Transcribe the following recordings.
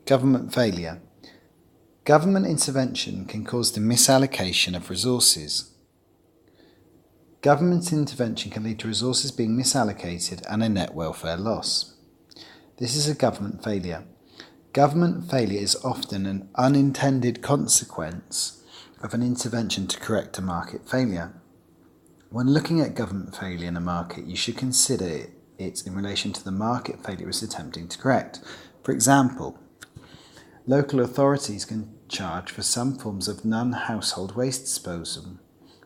Government failure. Government intervention can cause the misallocation of resources. Government intervention can lead to resources being misallocated and a net welfare loss. This is a government failure. Government failure is often an unintended consequence of an intervention to correct a market failure. When looking at government failure in a market, you should consider it in relation to the market failure is attempting to correct. For example, local authorities can charge for some forms of non-household waste disposal.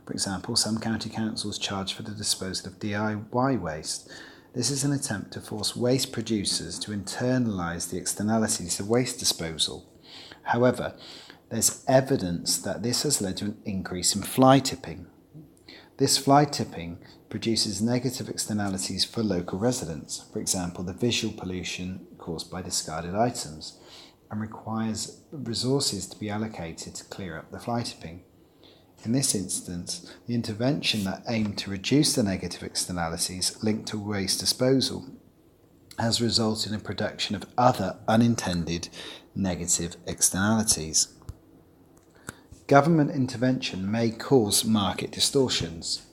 For example, some county councils charge for the disposal of DIY waste. This is an attempt to force waste producers to internalise the externalities of waste disposal. However, there's evidence that this has led to an increase in fly tipping. This fly tipping produces negative externalities for local residents, for example, the visual pollution caused by discarded items, and requires resources to be allocated to clear up the fly tipping. In this instance, the intervention that aimed to reduce the negative externalities linked to waste disposal has resulted in production of other unintended negative externalities. Government intervention may cause market distortions.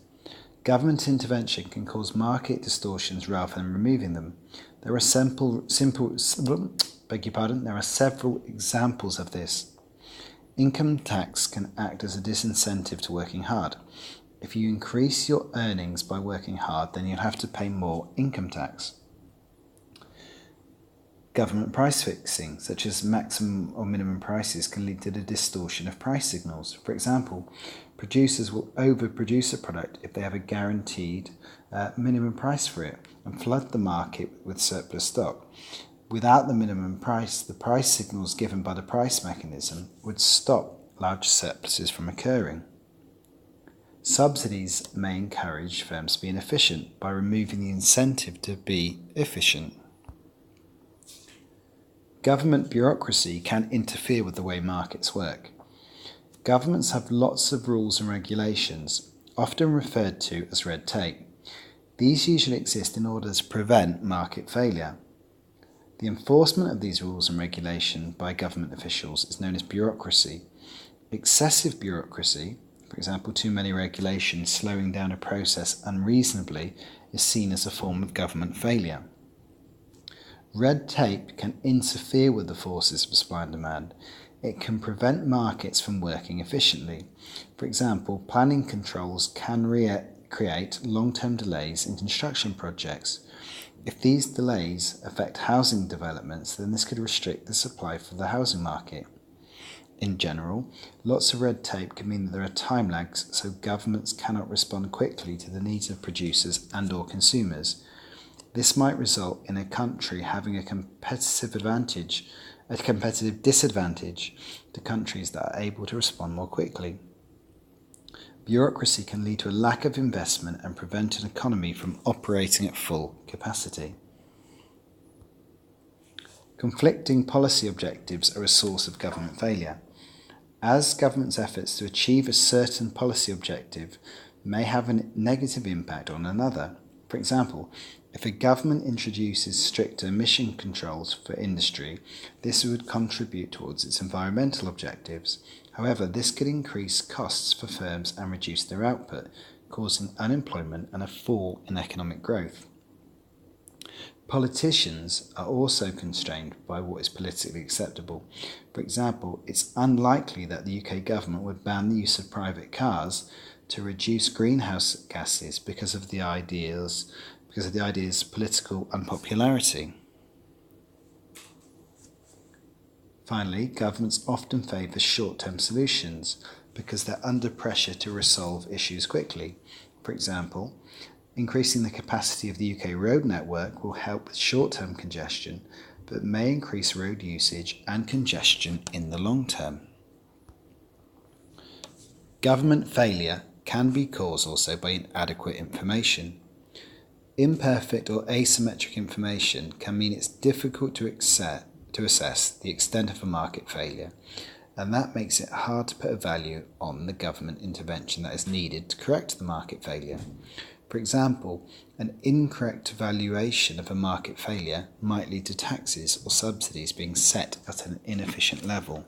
Government intervention can cause market distortions rather than removing them. There are several examples of this. Income tax can act as a disincentive to working hard. If you increase your earnings by working hard, then you'll have to pay more income tax. Government price fixing, such as maximum or minimum prices, can lead to the distortion of price signals. For example, producers will overproduce a product if they have a guaranteed minimum price for it and flood the market with surplus stock. Without the minimum price, the price signals given by the price mechanism would stop large surpluses from occurring. Subsidies may encourage firms to be inefficient by removing the incentive to be efficient. Government bureaucracy can interfere with the way markets work. Governments have lots of rules and regulations, often referred to as red tape. These usually exist in order to prevent market failure. The enforcement of these rules and regulations by government officials is known as bureaucracy. Excessive bureaucracy, for example, too many regulations slowing down a process unreasonably, is seen as a form of government failure. Red tape can interfere with the forces of supply and demand. It can prevent markets from working efficiently. For example, planning controls can create long-term delays in construction projects. If these delays affect housing developments, then this could restrict the supply for the housing market. In general, lots of red tape can mean that there are time lags, so governments cannot respond quickly to the needs of producers and/or consumers. This might result in a country having a competitive disadvantage to countries that are able to respond more quickly. Bureaucracy can lead to a lack of investment and prevent an economy from operating at full capacity. Conflicting policy objectives are a source of government failure. As government's efforts to achieve a certain policy objective may have a negative impact on another. For example, if a government introduces stricter emission controls for industry, this would contribute towards its environmental objectives. However, this could increase costs for firms and reduce their output, causing unemployment and a fall in economic growth. Politicians are also constrained by what is politically acceptable. For example, it's unlikely that the UK government would ban the use of private cars to reduce greenhouse gases because of the idea's political unpopularity. Finally, governments often favour short-term solutions because they're under pressure to resolve issues quickly. For example, increasing the capacity of the UK road network will help with short-term congestion, but may increase road usage and congestion in the long term. Government failure can be caused also by inadequate information. Imperfect or asymmetric information can mean it's difficult to assess the extent of a market failure, and that makes it hard to put a value on the government intervention that is needed to correct the market failure. For example, an incorrect valuation of a market failure might lead to taxes or subsidies being set at an inefficient level.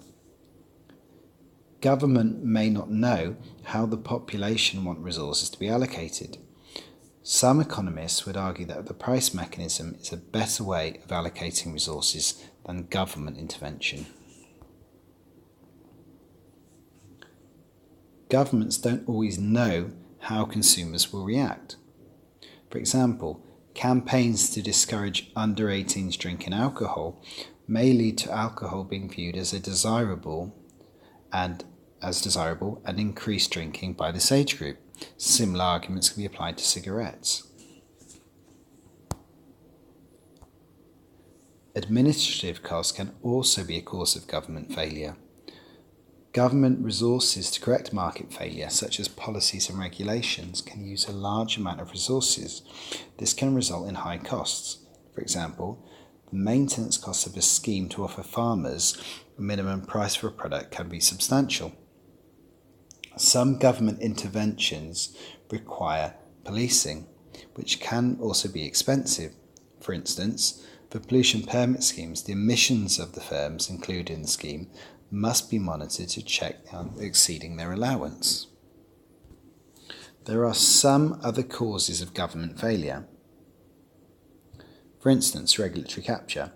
Government may not know how the population want resources to be allocated. Some economists would argue that the price mechanism is a better way of allocating resources than government intervention. Governments don't always know how consumers will react. For example, campaigns to discourage under-18s drinking alcohol may lead to alcohol being viewed as desirable and increased drinking by this age group. Similar arguments can be applied to cigarettes. Administrative costs can also be a cause of government failure. Government resources to correct market failure, such as policies and regulations, can use a large amount of resources. This can result in high costs. For example, the maintenance costs of a scheme to offer farmers a minimum price for a product can be substantial. Some government interventions require policing, which can also be expensive. For instance, for pollution permit schemes, the emissions of the firms included in the scheme must be monitored to check they aren't exceeding their allowance. There are some other causes of government failure. For instance, regulatory capture.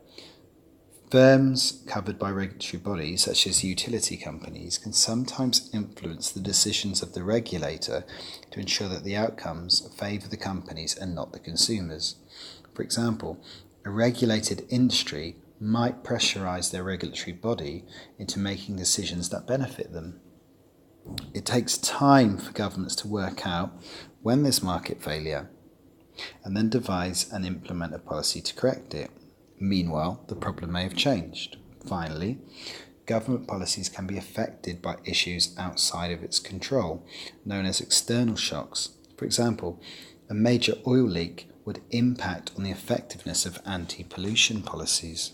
Firms covered by regulatory bodies, such as utility companies, can sometimes influence the decisions of the regulator to ensure that the outcomes favour the companies and not the consumers. For example, a regulated industry might pressurise their regulatory body into making decisions that benefit them. It takes time for governments to work out when there's market failure and then devise and implement a policy to correct it. Meanwhile, the problem may have changed. Finally, government policies can be affected by issues outside of its control, known as external shocks. For example, a major oil leak would impact on the effectiveness of anti-pollution policies.